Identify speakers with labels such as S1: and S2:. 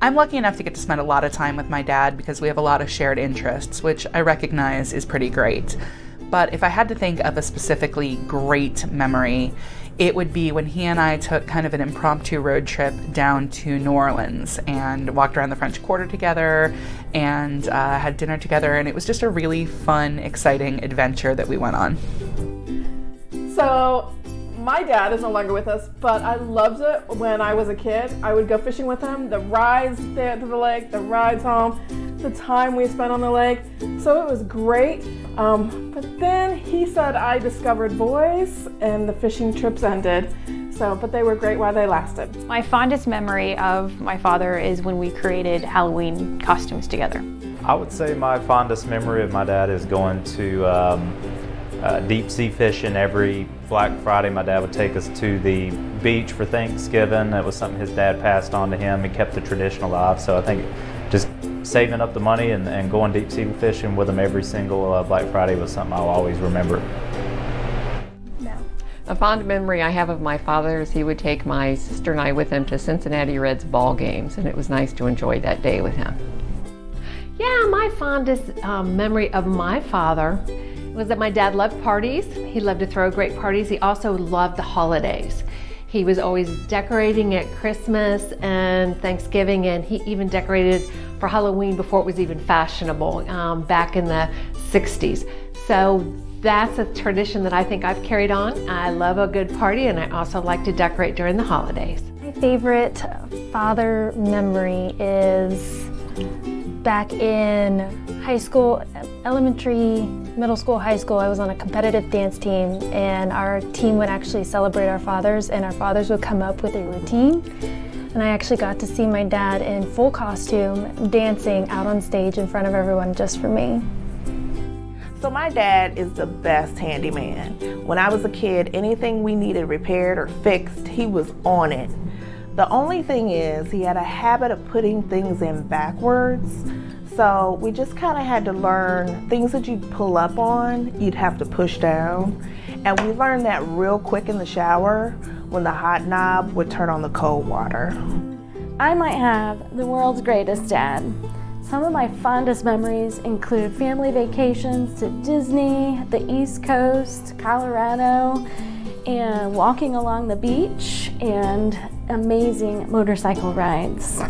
S1: I'm lucky enough to get to spend a lot of time with my dad because we have a lot of shared interests, which I recognize is pretty great. But if I had to think of a specifically great memory, it would be when he and I took kind of an impromptu road trip down to New Orleans and walked around the French Quarter together and had dinner together, and it was just a really fun, exciting adventure that we went on.
S2: So my dad is no longer with us, but I loved it when I was a kid. I would go fishing with him, the rides there to the lake, the rides home, the time we spent on the lake. So it was great. But then he said I discovered boys and the fishing trips ended. But they were great while they lasted.
S3: My fondest memory of my father is when we created Halloween costumes together.
S4: I would say my fondest memory of my dad is going to deep sea fishing every Black Friday. My dad would take us to the beach for Thanksgiving. That was something his dad passed on to him. He kept the tradition alive. So I think just saving up the money and going deep sea fishing with him every single Black Friday was something I'll always remember.
S5: A fond memory I have of my father is he would take my sister and I with him to Cincinnati Reds ball games, and it was nice to enjoy that day with him.
S6: Yeah, my fondest memory of my father was that my dad loved parties. He loved to throw great parties. He also loved the holidays. He was always decorating at Christmas and Thanksgiving, and he even decorated for Halloween before it was even fashionable back in the 60s. So that's a tradition that I think I've carried on. I love a good party, and I also like to decorate during the holidays.
S7: My favorite father memory is back in high school, elementary, middle school, high school. I was on a competitive dance team, and our team would actually celebrate our fathers, and our fathers would come up with a routine. And I actually got to see my dad in full costume dancing out on stage in front of everyone just for me.
S8: So my dad is the best handyman. When I was a kid, anything we needed repaired or fixed, he was on it. The only thing is, he had a habit of putting things in backwards. So we just kind of had to learn things that you'd pull up on, you'd have to push down. And we learned that real quick in the shower when the hot knob would turn on the cold water.
S9: I might have the world's greatest dad. Some of my fondest memories include family vacations to Disney, the East Coast, Colorado, and walking along the beach, and amazing motorcycle rides.